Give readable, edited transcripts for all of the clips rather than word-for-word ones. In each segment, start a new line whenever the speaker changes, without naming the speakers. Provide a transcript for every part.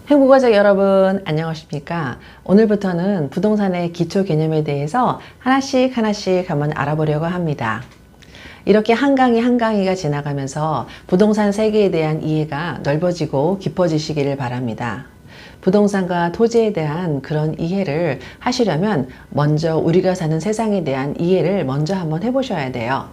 행복가족 여러분 안녕하십니까? 오늘부터는 부동산의 기초 개념에 대해서 하나씩 한번 알아보려고 합니다. 이렇게 한 강의 한 강의가 지나가면서 부동산 세계에 대한 이해가 넓어지고 깊어지시기를 바랍니다. 부동산과 토지에 대한 그런 이해를 하시려면 먼저 우리가 사는 세상에 대한 이해를 먼저 한번 해보셔야 돼요.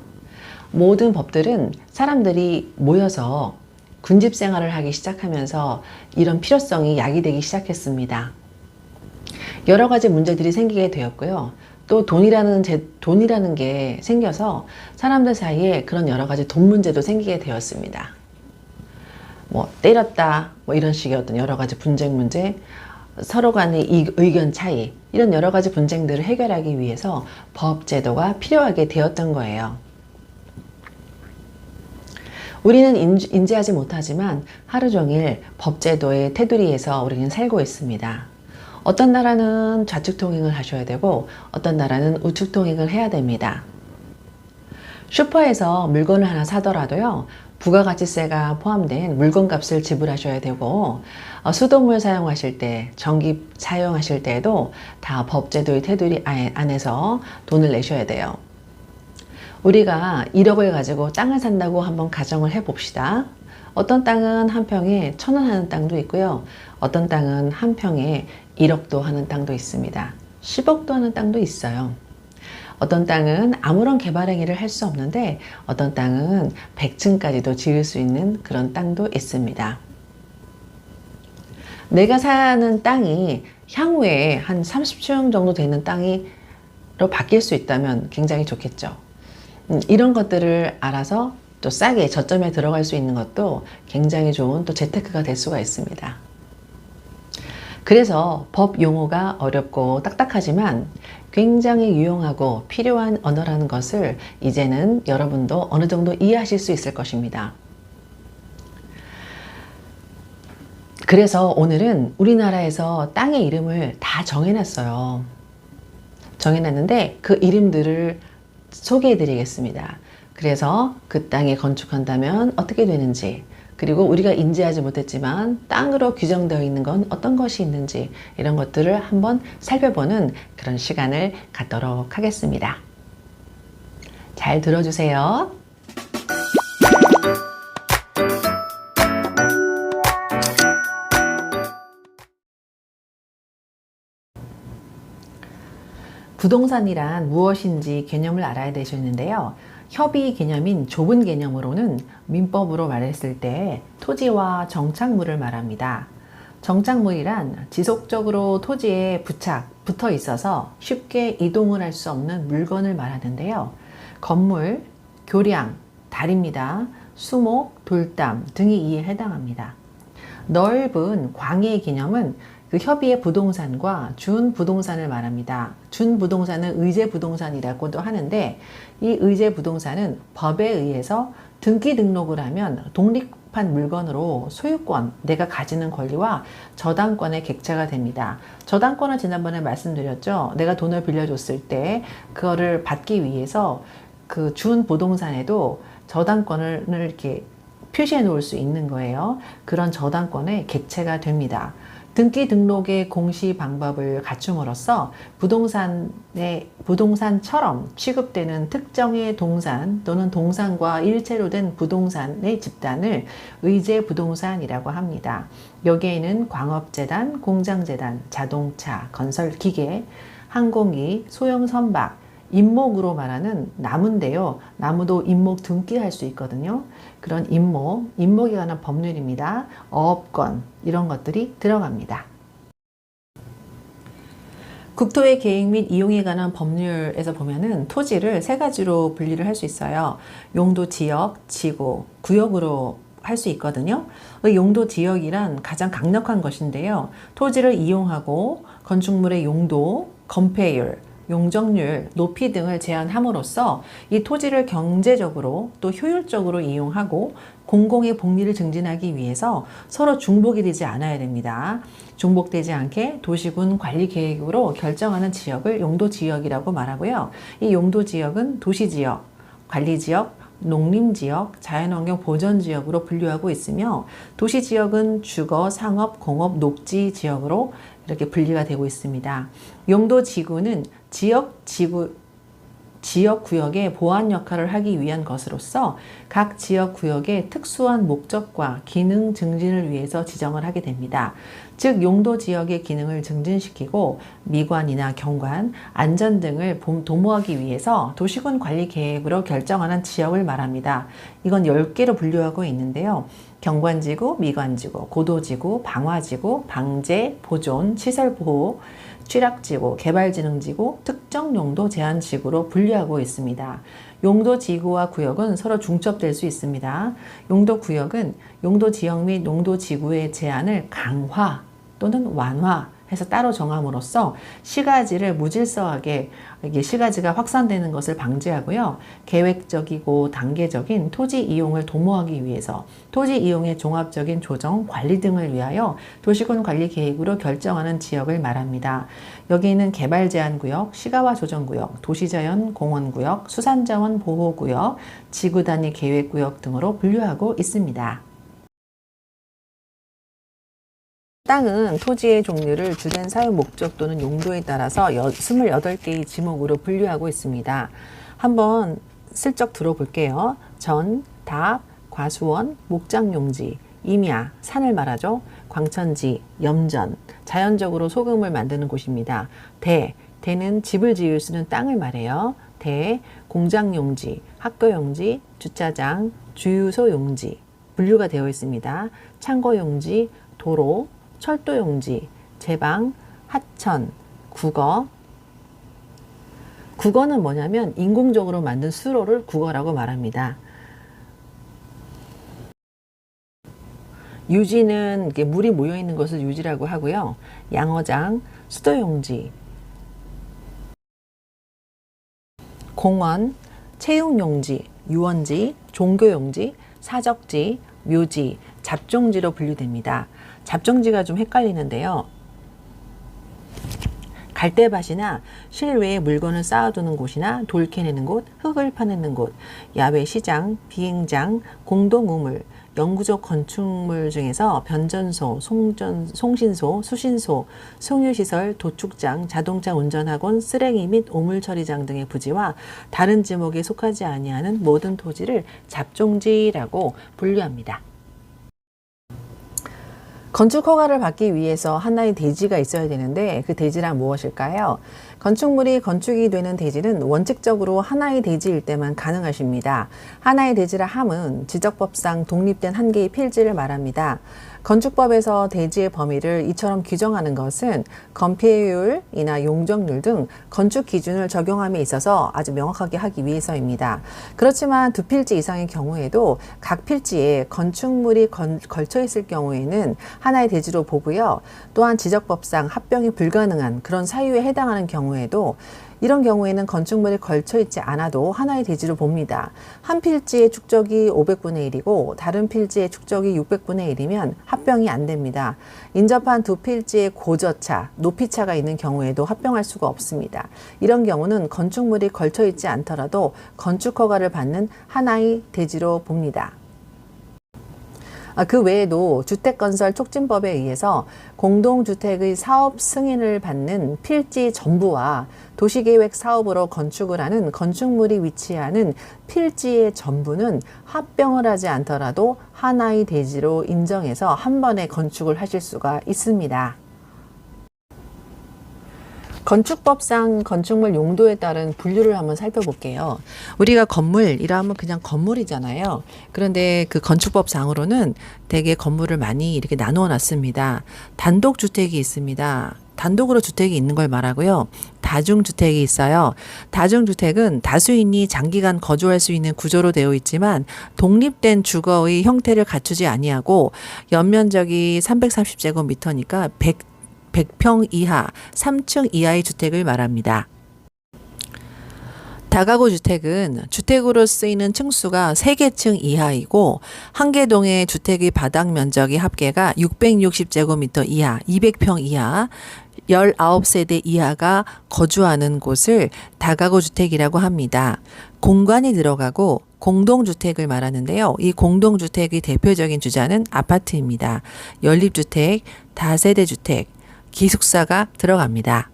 모든 법들은 사람들이 모여서 군집 생활을 하기 시작하면서 이런 필요성이 야기되기 시작했습니다. 여러 가지 문제들이 생기게 되었고요. 또 돈이라는 게 생겨서 사람들 사이에 그런 여러 가지 돈 문제도 생기게 되었습니다. 뭐 때렸다 이런 식의 어떤 여러 가지 분쟁 문제, 서로 간의 의견 차이, 이런 여러 가지 분쟁들을 해결하기 위해서 법 제도가 필요하게 되었던 거예요. 우리는 인지하지 못하지만 하루 종일 법제도의 테두리에서 우리는 살고 있습니다. 어떤 나라는 좌측 통행을 하셔야 되고 어떤 나라는 우측 통행을 해야 됩니다. 슈퍼에서 물건을 하나 사더라도요, 부가가치세가 포함된 물건값을 지불하셔야 되고, 수돗물 사용하실 때, 전기 사용하실 때에도 다 법제도의 테두리 안에서 돈을 내셔야 돼요. 우리가 1억을 가지고 땅을 산다고 한번 가정을 해 봅시다. 어떤 땅은 한 평에 1,000원 하는 땅도 있고요. 어떤 땅은 한 평에 1억도 하는 땅도 있습니다. 10억도 하는 땅도 있어요. 어떤 땅은 아무런 개발 행위를 할 수 없는데 어떤 땅은 100층까지도 지을 수 있는 그런 땅도 있습니다. 내가 사는 땅이 향후에 한 30층 정도 되는 땅으로 바뀔 수 있다면 굉장히 좋겠죠. 이런 것들을 알아서 또 싸게 저점에 들어갈 수 있는 것도 굉장히 좋은 또 재테크가 될 수가 있습니다. 그래서 법 용어가 어렵고 딱딱하지만 굉장히 유용하고 필요한 언어라는 것을 이제는 여러분도 어느 정도 이해하실 수 있을 것입니다. 그래서 오늘은 우리나라에서 땅의 이름을 다 정해놨어요. 정해놨는데 그 이름들을 소개해 드리겠습니다. 그래서 그 땅에 건축한다면 어떻게 되는지, 그리고 우리가 인지하지 못했지만 땅으로 규정되어 있는 건 어떤 것이 있는지, 이런 것들을 한번 살펴보는 그런 시간을 갖도록 하겠습니다. 잘 들어주세요. 부동산이란 무엇인지 개념을 알아야 되시는데요. 협의 개념인 좁은 개념으로는 민법으로 말했을 때 토지와 정착물을 말합니다. 정착물이란 지속적으로 토지에 붙어 있어서 쉽게 이동을 할 수 없는 물건을 말하는데요. 건물, 교량, 다리입니다. 수목, 돌담 등이 이에 해당합니다. 넓은 광의 개념은 그 협의의 부동산과 준부동산을 말합니다. 준부동산은 의제부동산이라고도 하는데, 이 의제부동산은 법에 의해서 등기 등록을 하면 독립한 물건으로 소유권, 내가 가지는 권리와 저당권의 객체가 됩니다. 저당권은 지난번에 말씀드렸죠. 내가 돈을 빌려줬을 때 그거를 받기 위해서 그 준부동산에도 저당권을 이렇게 표시해 놓을 수 있는 거예요. 그런 저당권의 객체가 됩니다. 등기 등록의 공시 방법을 갖춤으로써 부동산처럼 취급되는 특정의 동산 또는 동산과 일체로 된 부동산의 집단을 의제부동산이라고 합니다. 여기에는 광업재단, 공장재단, 자동차, 건설기계, 항공기, 소형선박, 임목으로 말하는 나무인데요. 나무도 임목 등기할 수 있거든요. 그런 임목에 관한 법률입니다. 어업권, 이런 것들이 들어갑니다. 국토의 계획 및 이용에 관한 법률에서 보면은 토지를 세 가지로 분리를 할 수 있어요. 용도 지역, 지구, 구역으로 할 수 있거든요. 용도 지역이란 가장 강력한 것인데요. 토지를 이용하고 건축물의 용도, 건폐율, 용적률, 높이 등을 제한함으로써 이 토지를 경제적으로 또 효율적으로 이용하고 공공의 복리를 증진하기 위해서 서로 중복이 되지 않아야 됩니다. 중복되지 않게 도시군 관리 계획으로 결정하는 지역을 용도 지역이라고 말하고요. 이 용도 지역은 도시 지역, 관리 지역, 농림지역, 자연환경 보전지역으로 분류하고 있으며 도시지역은 주거, 상업, 공업, 녹지지역으로 이렇게 분리가 되고 있습니다. 용도지구는 지역구역의 보안 역할을 하기 위한 것으로서 각 지역구역의 특수한 목적과 기능 증진을 위해서 지정을 하게 됩니다. 즉 용도지역의 기능을 증진시키고 미관이나 경관, 안전 등을 도모하기 위해서 도시군 관리 계획으로 결정하는 지역을 말합니다. 이건 10개로 분류하고 있는데요. 경관지구, 미관지구, 고도지구, 방화지구, 방제, 보존, 시설보호, 취락지구, 개발진흥지구, 특정용도 제한지구로 분류하고 있습니다. 용도지구와 구역은 서로 중첩될 수 있습니다. 용도구역은 용도지역 및 용도지구의 제한을 강화 또는 완화해서 따로 정함으로써 시가지를 무질서하게 시가지가 확산되는 것을 방지하고요. 계획적이고 단계적인 토지 이용을 도모하기 위해서 토지 이용의 종합적인 조정, 관리 등을 위하여 도시군 관리 계획으로 결정하는 지역을 말합니다. 여기에는 개발제한구역, 시가화 조정구역, 도시자연 공원구역, 수산자원 보호구역, 지구단위 계획구역 등으로 분류하고 있습니다. 땅은 토지의 종류를 주된 사용 목적 또는 용도에 따라서 28개의 지목으로 분류하고 있습니다. 한번 슬쩍 들어볼게요. 전, 답, 과수원, 목장용지, 임야, 산을 말하죠. 광천지, 염전, 자연적으로 소금을 만드는 곳입니다. 대는 집을 지을 수 있는 땅을 말해요. 공장용지, 학교용지, 주차장, 주유소용지 분류가 되어 있습니다. 창고용지, 도로, 철도용지, 제방, 하천, 국어. 국어는 뭐냐면 인공적으로 만든 수로를 국어라고 말합니다. 유지는 물이 모여 있는 것을 유지라고 하고요. 양어장, 수도용지, 공원, 체육용지, 유원지, 종교용지, 사적지, 묘지, 잡종지로 분류됩니다. 잡종지가 좀 헷갈리는데요. 갈대밭이나 실외에 물건을 쌓아두는 곳이나 돌 캐내는 곳, 흙을 파내는 곳, 야외 시장, 비행장, 공동우물, 영구적 건축물 중에서 변전소, 송신소, 수신소, 송유시설, 도축장, 자동차 운전학원, 쓰레기 및 오물처리장 등의 부지와 다른 지목에 속하지 아니하는 모든 토지를 잡종지라고 분류합니다. 건축 허가를 받기 위해서 하나의 대지가 있어야 되는데 그 대지란 무엇일까요? 건축물이 건축이 되는 대지는 원칙적으로 하나의 대지일 때만 가능하십니다. 하나의 대지라 함은 지적법상 독립된 한 개의 필지를 말합니다. 건축법에서 대지의 범위를 이처럼 규정하는 것은 건폐율이나 용적률 등 건축 기준을 적용함에 있어서 아주 명확하게 하기 위해서입니다. 그렇지만 두 필지 이상의 경우에도 각 필지에 건축물이 걸쳐 있을 경우에는 하나의 대지로 보고요. 또한 지적법상 합병이 불가능한 그런 사유에 해당하는 경우에도 이런 경우에는 건축물이 걸쳐 있지 않아도 하나의 대지로 봅니다. 한 필지의 축적이 500분의 1이고 다른 필지의 축적이 600분의 1이면 합병이 안 됩니다. 인접한 두 필지의 고저차, 높이차가 있는 경우에도 합병할 수가 없습니다. 이런 경우는 건축물이 걸쳐 있지 않더라도 건축 허가를 받는 하나의 대지로 봅니다. 그 외에도 주택건설촉진법에 의해서 공동주택의 사업 승인을 받는 필지 전부와 도시계획 사업으로 건축을 하는 건축물이 위치하는 필지의 전부는 합병을 하지 않더라도 하나의 대지로 인정해서 한 번에 건축을 하실 수가 있습니다. 건축법상 건축물 용도에 따른 분류를 한번 살펴볼게요. 우리가 건물이라 하면 그냥 건물이잖아요. 그런데 그 건축법상으로는 대개 건물을 많이 이렇게 나누어 놨습니다. 단독주택이 있습니다. 단독으로 주택이 있는 걸 말하고요. 다중주택이 있어요. 다중주택은 다수인이 장기간 거주할 수 있는 구조로 되어 있지만 독립된 주거의 형태를 갖추지 아니하고 연면적이 330제곱미터니까 100평 이하, 3층 이하의 주택을 말합니다. 다가구 주택은 주택으로 쓰이는 층수가 3개 층 이하이고 한 개 동의 주택의 바닥 면적의 합계가 660제곱미터 이하, 200평 이하, 19세대 이하가 거주하는 곳을 다가구 주택이라고 합니다. 공간이 들어가고 공동주택을 말하는데요. 이 공동주택의 대표적인 주자는 아파트입니다. 연립주택, 다세대주택, 기숙사가 들어갑니다.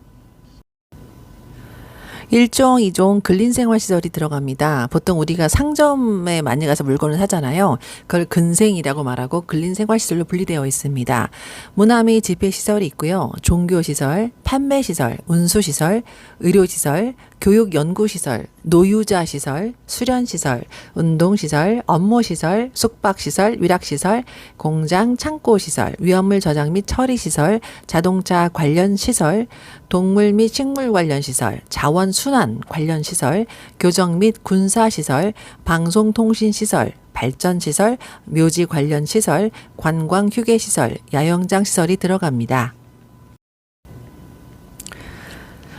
1종, 2종 근린생활시설이 들어갑니다. 보통 우리가 상점에 많이 가서 물건을 사잖아요. 그걸 근생이라고 말하고 근린생활시설로 분리되어 있습니다. 문화 및 집회시설이 있고요. 종교시설, 판매시설, 운수시설, 의료시설, 교육연구시설, 노유자시설, 수련시설, 운동시설, 업무시설, 숙박시설, 위락시설, 공장, 창고시설, 위험물 저장 및 처리시설, 자동차 관련 시설, 동물 및 식물 관련 시설, 자원순환 관련 시설, 교정 및 군사시설, 방송통신시설, 발전시설, 묘지 관련 시설, 관광 휴게시설, 야영장 시설이 들어갑니다.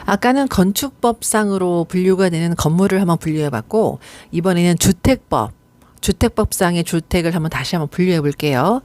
아까는 건축법상으로 분류가 되는 건물을 한번 분류해봤고, 이번에는 주택법상의 주택을 다시 한번 분류해 볼게요.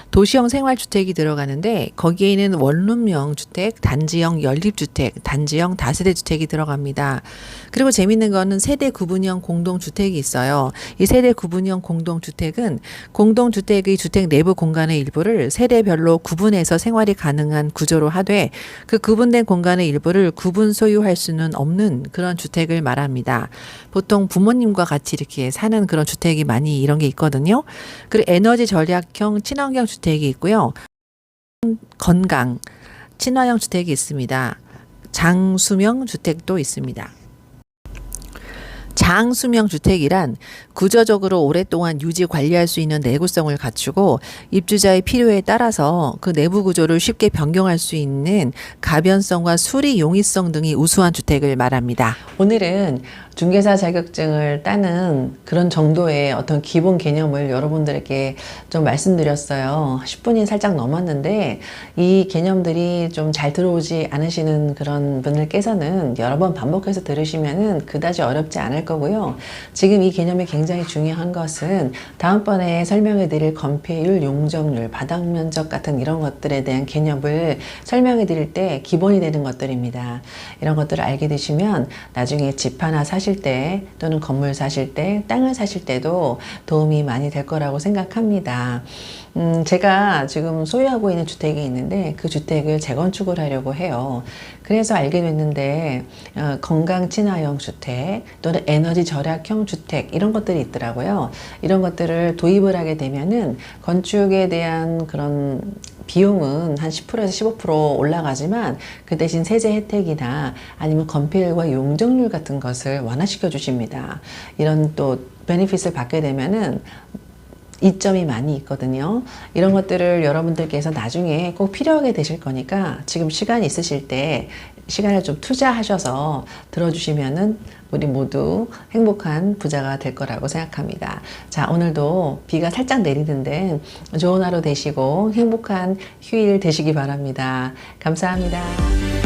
도시형 생활주택이 들어가는데 거기에는 원룸형 주택, 단지형 연립주택, 단지형 다세대주택이 들어갑니다. 그리고 재밌는 거는 세대 구분형 공동주택이 있어요. 이 세대 구분형 공동주택은 공동주택의 주택 내부 공간의 일부를 세대별로 구분해서 생활이 가능한 구조로 하되 그 구분된 공간의 일부를 구분 소유할 수는 없는 그런 주택을 말합니다. 보통 부모님과 같이 이렇게 사는 그런 주택이 많이 이런 게 있거든요. 그리고 에너지 절약형 친환경 주택이 있고요. 건강, 친화형 주택이 있습니다. 장수명 주택도 있습니다. 장수명 주택이란 구조적으로 오랫동안 유지 관리할 수 있는 내구성을 갖추고 입주자의 필요에 따라서 그 내부 구조를 쉽게 변경할 수 있는 가변성과 수리 용이성 등이 우수한 주택을 말합니다. 오늘은 중개사 자격증을 따는 그런 정도의 어떤 기본 개념을 여러분들에게 좀 말씀드렸어요. 10분이 살짝 넘었는데 이 개념들이 좀 잘 들어오지 않으시는 그런 분들께서는 여러 번 반복해서 들으시면은 그다지 어렵지 않을 거고요. 지금 이 개념이 굉장히 중요한 것은 다음번에 설명해 드릴 건폐율, 용적률, 바닥 면적 같은 이런 것들에 대한 개념을 설명해 드릴 때 기본이 되는 것들입니다. 이런 것들을 알게 되시면 나중에 집 하나 사실 때 또는 건물 사실 때, 땅을 사실 때도 도움이 많이 될 거라고 생각합니다. 제가 지금 소유하고 있는 주택이 있는데 그 주택을 재건축을 하려고 해요. 그래서 알게 됐는데 건강 친화형 주택 또는 에너지 절약형 주택 이런 것들이 있더라고요. 이런 것들을 도입을 하게 되면은 건축에 대한 그런 비용은 한 10%에서 15% 올라가지만 그 대신 세제 혜택이나 아니면 건폐율과 용적률 같은 것을 완화시켜 주십니다. 이런 또 베네핏을 받게 되면은 이점이 많이 있거든요. 이런 것들을 여러분들께서 나중에 꼭 필요하게 되실 거니까 지금 시간이 있으실 때 시간을 좀 투자하셔서 들어주시면은 우리 모두 행복한 부자가 될 거라고 생각합니다. 자, 오늘도 비가 살짝 내리는데 좋은 하루 되시고 행복한 휴일 되시기 바랍니다. 감사합니다.